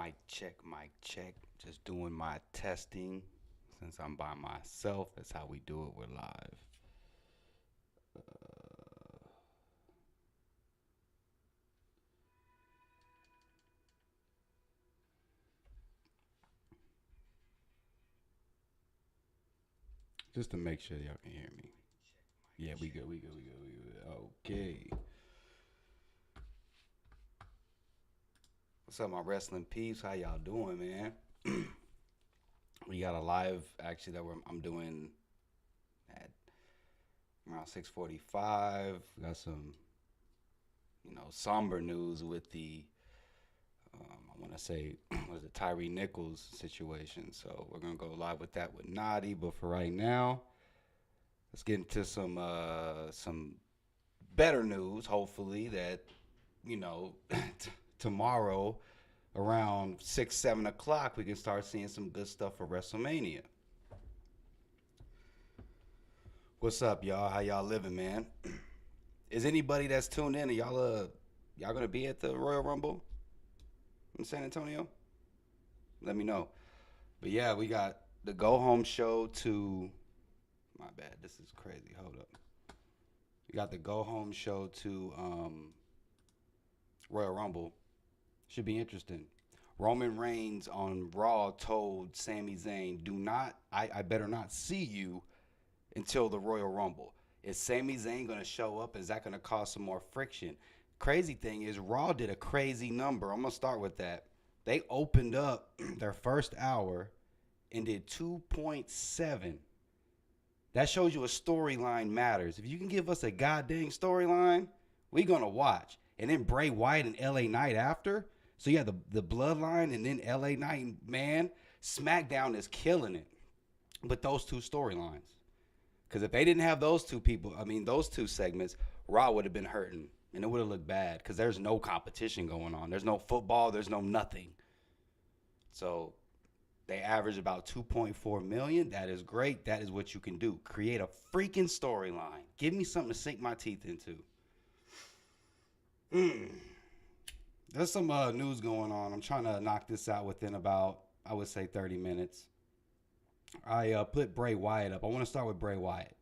Mic check. Just doing my testing. Since I'm by myself, that's how we do it. We're live. Just to make sure y'all can hear me. Yeah, we good. We good. We good. We good. Okay. What's up, my wrestling peeps? How y'all doing, man? We got a live actually I'm doing at around 6:45. We got some somber news with the I want to say was it Tyree Nichols situation. So we're gonna go live with that with Nadi. But for right now, let's get into some better news. Hopefully that you know tomorrow around 6, 7 o'clock we can start seeing some good stuff for WrestleMania. What's up, y'all? How y'all living, man? Is anybody that's tuned in? Are y'all gonna be at the Royal Rumble in San Antonio? Let me know. But yeah, we got the go home show to. My bad. This is crazy. Hold up. We got the go home show to Royal Rumble. Should be interesting. Roman Reigns on Raw told Sami Zayn, "Do not. I better not see you until the Royal Rumble." Is Sami Zayn gonna show up? Is that gonna cause some more friction? Crazy thing is, Raw did a crazy number. I'm gonna start with that. They opened up their first hour and did 2.7. That shows you a storyline matters. If you can give us a goddamn storyline, we gonna watch. And then Bray Wyatt and LA Knight after. So you have the bloodline and then LA Knight, man. SmackDown is killing it with those two storylines. Because if they didn't have those two people, those two segments, Raw would have been hurting. And it would have looked bad because there's no competition going on. There's no football. There's no nothing. So they average about 2.4 million. That is great. That is what you can do. Create a freaking storyline. Give me something to sink my teeth into. There's some news going on. I'm trying to knock this out within about, I would say, 30 minutes. I put Bray Wyatt up. I want to start with Bray Wyatt.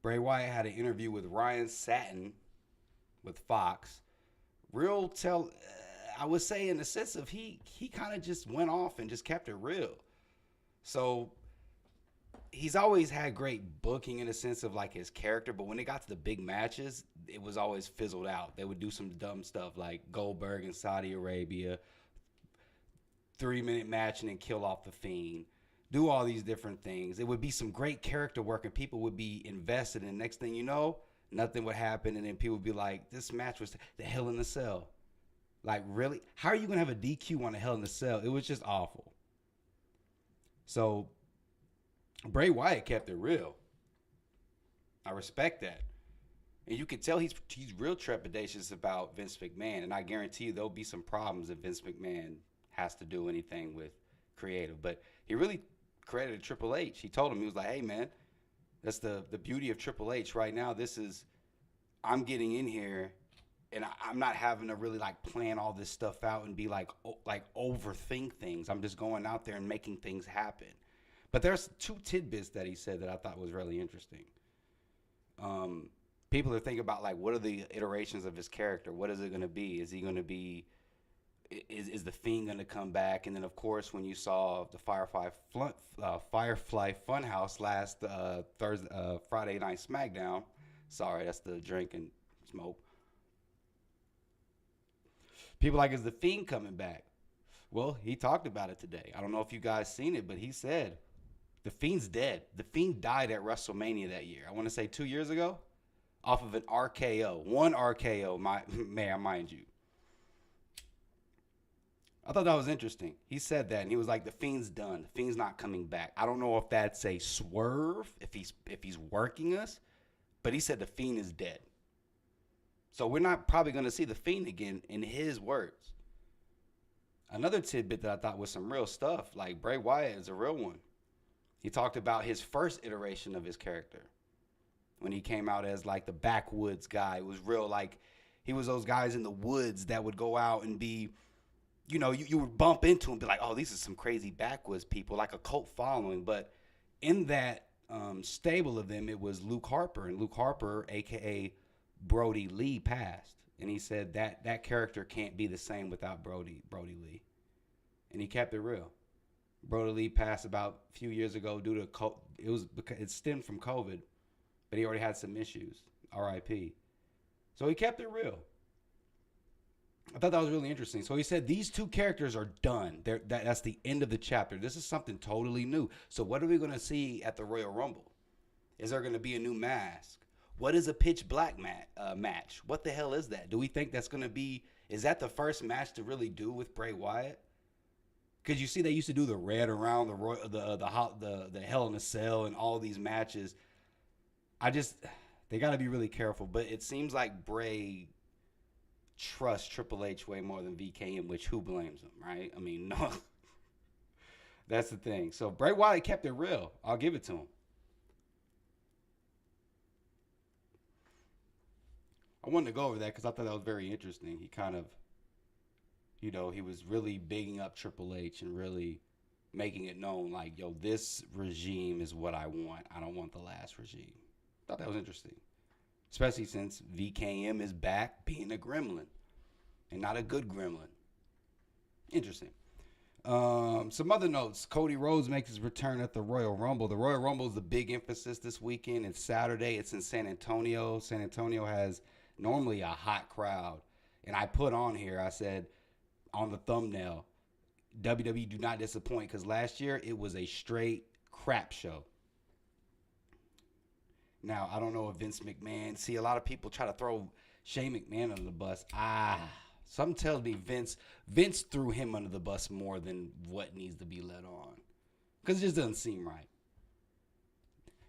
Bray Wyatt had an interview with Ryan Satin with Fox. I would say in the sense of he kind of just went off and just kept it real. So he's always had great booking in the sense of like his character, but when it got to the big matches, it was always fizzled out. They would do some dumb stuff like Goldberg in Saudi Arabia, 3-minute match and then kill off the Fiend. Do all these different things. It would be some great character work and people would be invested. And next thing you know, nothing would happen. And then people would be like, this match was the Hell in the Cell. Like, really? How are you going to have a DQ on a Hell in the Cell? It was just awful. So, Bray Wyatt kept it real. I respect that. And you can tell he's real trepidatious about Vince McMahon. And I guarantee you there'll be some problems if Vince McMahon has to do anything with creative. But he really credited Triple H. He told him, he was like, hey, man, that's the beauty of Triple H right now. I'm getting in here and I'm not having to really like plan all this stuff out and be like overthink things. I'm just going out there and making things happen. But there's two tidbits that he said that I thought was really interesting. People are thinking about like, what are the iterations of his character? What is it going to be? Is he going to be is the Fiend going to come back? And then, of course, when you saw the Firefly Funhouse last Friday Night SmackDown, sorry, that's the drink and smoke. People like, is the Fiend coming back? Well, he talked about it today. I don't know if you guys seen it, but he said the Fiend's dead. The Fiend died at WrestleMania that year. I want to say 2 years ago, off of an RKO. One RKO, mind you. I thought that was interesting. He said that, and he was like, "The Fiend's done. The Fiend's not coming back." I don't know if that's a swerve, if he's working us, but he said the Fiend is dead. So we're not probably going to see the Fiend again, in his words. Another tidbit that I thought was some real stuff, like Bray Wyatt is a real one. He talked about his first iteration of his character when he came out as like the backwoods guy. It was real, like he was those guys in the woods that would go out and be you would bump into and be like, oh, these are some crazy backwoods people, like a cult following. But in that stable of them, it was Luke Harper, and Luke Harper, aka Brody Lee, passed, and he said that character can't be the same without Brody Lee, and he kept it real. Brody Lee passed about a few years ago due to it stemmed from COVID, but he already had some issues. R.I.P. So he kept it real. I thought that was really interesting. So he said these two characters are done. That's the end of the chapter. This is something totally new. So what are we going to see at the Royal Rumble? Is there going to be a new mask? What is a pitch black match? What the hell is that? Do we think that's going to be? Is that the first match to really do with Bray Wyatt? Because you see, they used to do the red around the Hell in a Cell and all these matches. They got to be really careful. But it seems like Bray trusts Triple H way more than VKM, which who blames him, right? I mean, no. That's the thing. So Bray Wyatt kept it real. I'll give it to him. I wanted to go over that because I thought that was very interesting. He kind of, he was really bigging up Triple H and really making it known, like, yo, this regime is what I want. I don't want the last regime. Thought that was interesting. Especially since VKM is back being a gremlin. And not a good gremlin. Interesting. Some other notes. Cody Rhodes makes his return at the Royal Rumble. The Royal Rumble is the big emphasis this weekend. It's Saturday. It's in San Antonio. San Antonio has normally a hot crowd. And I put on here, I said on the thumbnail, WWE do not disappoint, because last year it was a straight crap show. Now, I don't know if Vince McMahon, see, a lot of people try to throw Shane McMahon under the bus. Something tells me Vince threw him under the bus more than what needs to be let on. Because it just doesn't seem right.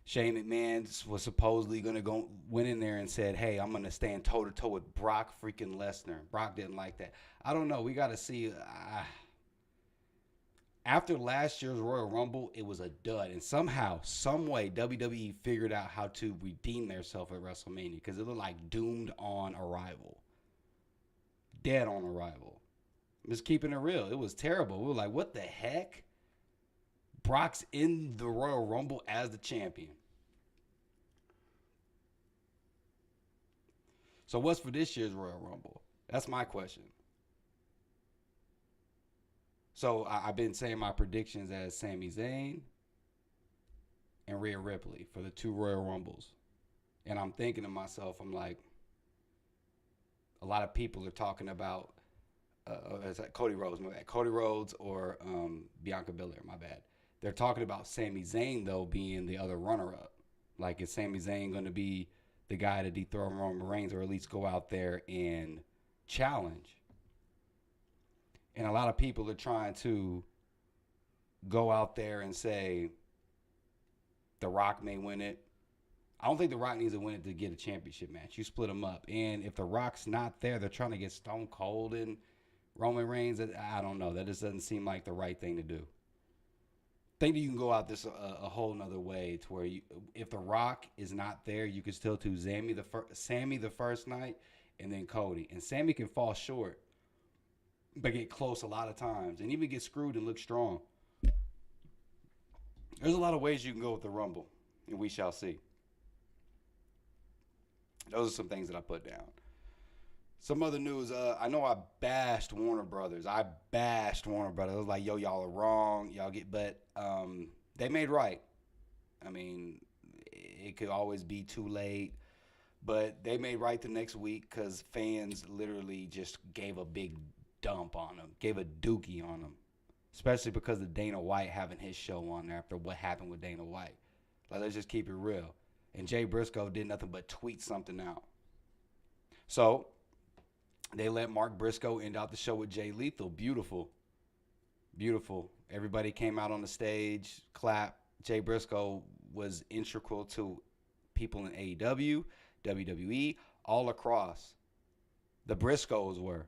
Shane McMahon was supposedly going to go went in there and said, hey, I'm going to stand toe-to-toe with Brock freaking Lesnar. Brock didn't like that. I don't know. We got to see. After last year's Royal Rumble, it was a dud. And somehow, some way, WWE figured out how to redeem themselves at WrestleMania, because it looked like doomed on arrival. Dead on arrival. I'm just keeping it real. It was terrible. We were like, what the heck? Brock's in the Royal Rumble as the champion. So what's for this year's Royal Rumble? That's my question. So I've been saying my predictions as Sami Zayn and Rhea Ripley for the two Royal Rumbles. And I'm thinking to myself, I'm like, a lot of people are talking about Cody Rhodes, my bad. Cody Rhodes or Bianca Belair, my bad. They're talking about Sami Zayn, though, being the other runner-up. Like, is Sami Zayn going to be the guy to dethrone Roman Reigns, or at least go out there and challenge? And a lot of people are trying to go out there and say The Rock may win it. I don't think The Rock needs to win it to get a championship match. You split them up. And if The Rock's not there, they're trying to get Stone Cold and Roman Reigns. I don't know. That just doesn't seem like the right thing to do. I think that you can go out this a whole nother way to where if The Rock is not there, you can still do Sammy the first night and then Cody. And Sammy can fall short, but get close a lot of times and even get screwed and look strong. There's a lot of ways you can go with the Rumble, and we shall see. Those are some things that I put down. Some other news. I know I bashed Warner Brothers. I was like, yo, y'all are wrong. But they made right. I mean, it could always be too late. But they made right the next week because fans literally just gave a big dump on them. Gave a dookie on them. Especially because of Dana White having his show on there after what happened with Dana White. Like, let's just keep it real. And Jay Briscoe did nothing but tweet something out. So they let Mark Briscoe end out the show with Jay Lethal. Beautiful. Beautiful. Everybody came out on the stage, clapped. Jay Briscoe was integral to people in AEW, WWE, all across. The Briscoes were.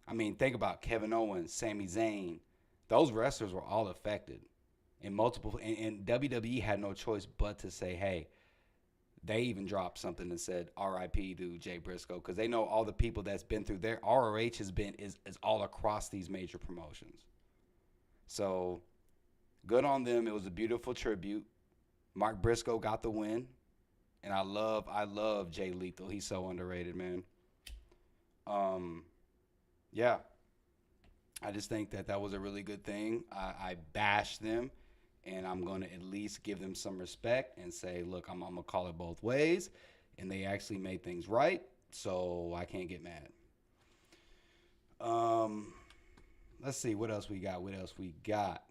I mean, think about Kevin Owens, Sami Zayn. Those wrestlers were all affected. And WWE had no choice but to say, hey, they even dropped something and said R.I.P. to Jay Briscoe because they know all the people that's been through there. ROH is all across these major promotions. So good on them. It was a beautiful tribute. Mark Briscoe got the win, and I love Jay Lethal. He's so underrated, man. Yeah, I just think that was a really good thing. I bashed them, and I'm going to at least give them some respect and say, look, I'm going to call it both ways. And they actually made things right, so I can't get mad. Let's see what else we got.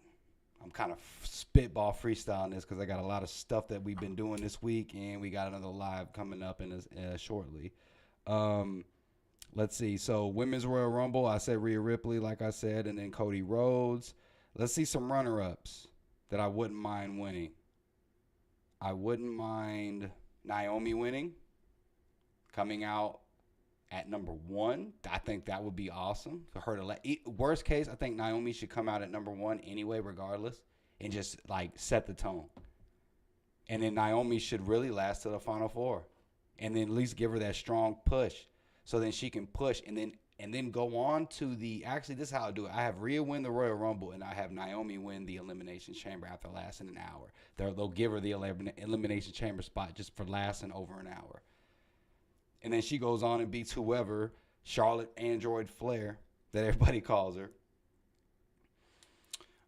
I'm kind of spitball freestyling this because I got a lot of stuff that we've been doing this week, and we got another live coming up shortly. Let's see. So, Women's Royal Rumble, I said Rhea Ripley, like I said, and then Cody Rhodes. Let's see some runner-ups that I wouldn't mind winning. I wouldn't mind Naomi winning, coming out at number 1. I think that would be awesome for her to worst case, I think Naomi should come out at number 1 anyway, regardless, and just like set the tone. And then Naomi should really last to the Final Four, and then at least give her that strong push, so then she can push and then go on to the. Actually, this is how I do it. I have Rhea win the Royal Rumble, and I have Naomi win the Elimination Chamber after lasting an hour. They'll give her the Elimination Chamber spot just for lasting over an hour. And then she goes on and beats whoever, Charlotte Android Flair, that everybody calls her.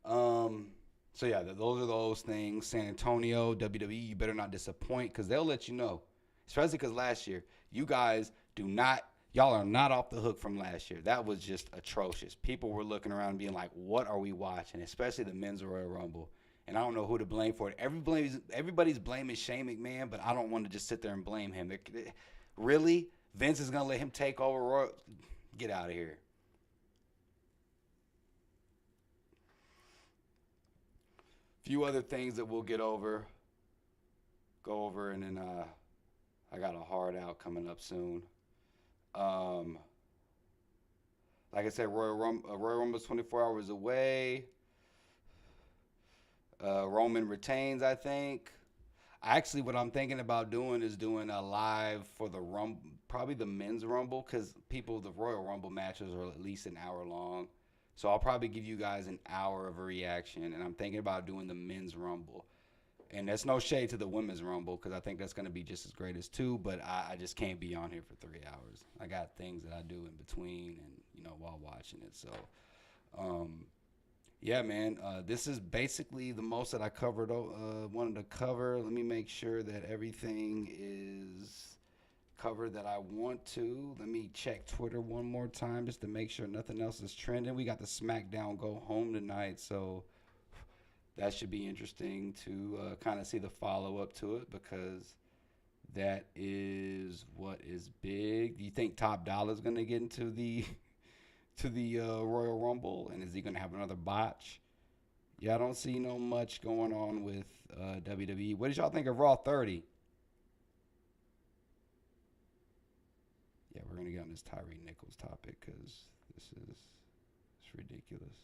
So, yeah, those are those things. San Antonio, WWE, you better not disappoint because they'll let you know. Especially because last year, y'all are not off the hook from last year. That was just atrocious. People were looking around and being like, what are we watching? Especially the Men's Royal Rumble. And I don't know who to blame for it. Everybody's blaming Shane McMahon, but I don't want to just sit there and blame him. Really? Vince is going to let him take over Royal? Get out of here. Few other things that we'll go over, and then I got a hard out coming up soon. Like I said, Royal Rumble's 24 hours away. Roman retains, I think. Actually, what I'm thinking about doing is doing a live for the Rumble, probably the Men's Rumble, because the Royal Rumble matches are at least an hour long. So I'll probably give you guys an hour of a reaction, and I'm thinking about doing the Men's Rumble. And that's no shade to the Women's Rumble, because I think that's going to be just as great as 2, but I just can't be on here for 3 hours. I got things that I do in between and, while watching it. So, yeah, man, this is basically the most that I wanted to cover. Let me make sure that everything is covered that I want to. Let me check Twitter one more time just to make sure nothing else is trending. We got the SmackDown Go Home tonight, so that should be interesting to kind of see the follow-up to it, because that is what is big. Do you think Top Dollar is going to get into the Royal Rumble, and is he going to have another botch? Yeah, I don't see no much going on with WWE. What did y'all think of Raw 30? Yeah, we're going to get on this Tyree Nichols topic because it's ridiculous.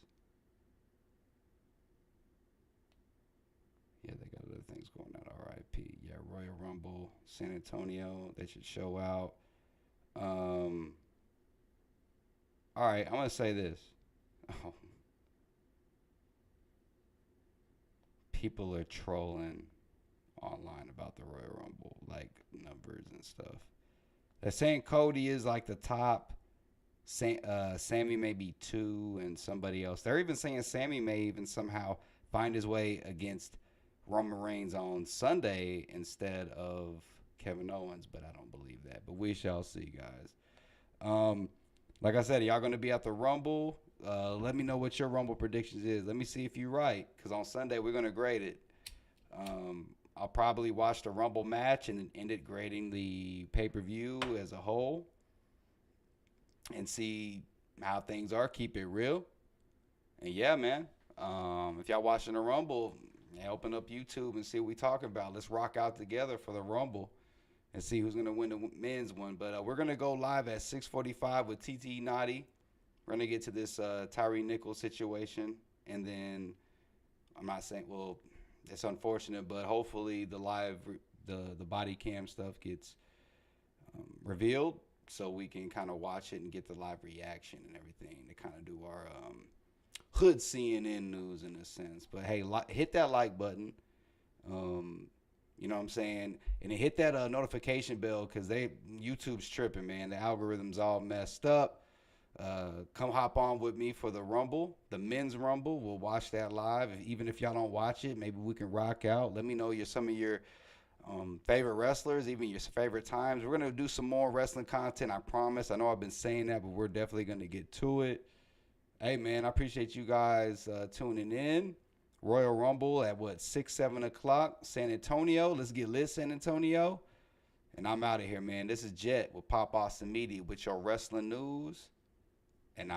Yeah, they got other things going on. RIP. Yeah, Royal Rumble, San Antonio. They should show out. All right, I'm going to say this. Oh. People are trolling online about the Royal Rumble, like numbers and stuff. They're saying Cody is like the top. Sammy may be 2 and somebody else. They're even saying Sammy may even somehow find his way against Roman Reigns on Sunday instead of Kevin Owens, but I don't believe that. But we shall see, guys. Like I said, y'all going to be at the Rumble. Let me know what your Rumble predictions is. Let me see if you're right, because on Sunday we're going to grade it. I'll probably watch the Rumble match and then end it grading the pay-per-view as a whole and see how things are. Keep it real. And yeah, man, if y'all watching the Rumble, open up YouTube and see what we talking about. Let's rock out together for the Rumble and see who's going to win the men's one. But we're going to go live at 6:45 with TT Notty. We're going to get to this Tyree Nichols situation. And then I'm not saying, well, it's unfortunate, but hopefully the live the body cam stuff gets revealed, so we can kind of watch it and get the live reaction and everything to kind of do our hood CNN news in a sense. But hey, hit that like button. You know what I'm saying? And then hit that notification bell, because YouTube's tripping, man. The algorithm's all messed up. Come hop on with me for the Rumble, the men's Rumble. We'll watch that live. Even if y'all don't watch it, maybe we can rock out. Let me know some of your favorite wrestlers, even your favorite times. We're going to do some more wrestling content, I promise. I know I've been saying that, but we're definitely going to get to it. Hey, man, I appreciate you guys tuning in. Royal Rumble at 6, 7 o'clock, San Antonio. Let's get lit, San Antonio. And I'm out of here, man. This is Jet with Pop Austin Media with your wrestling news. And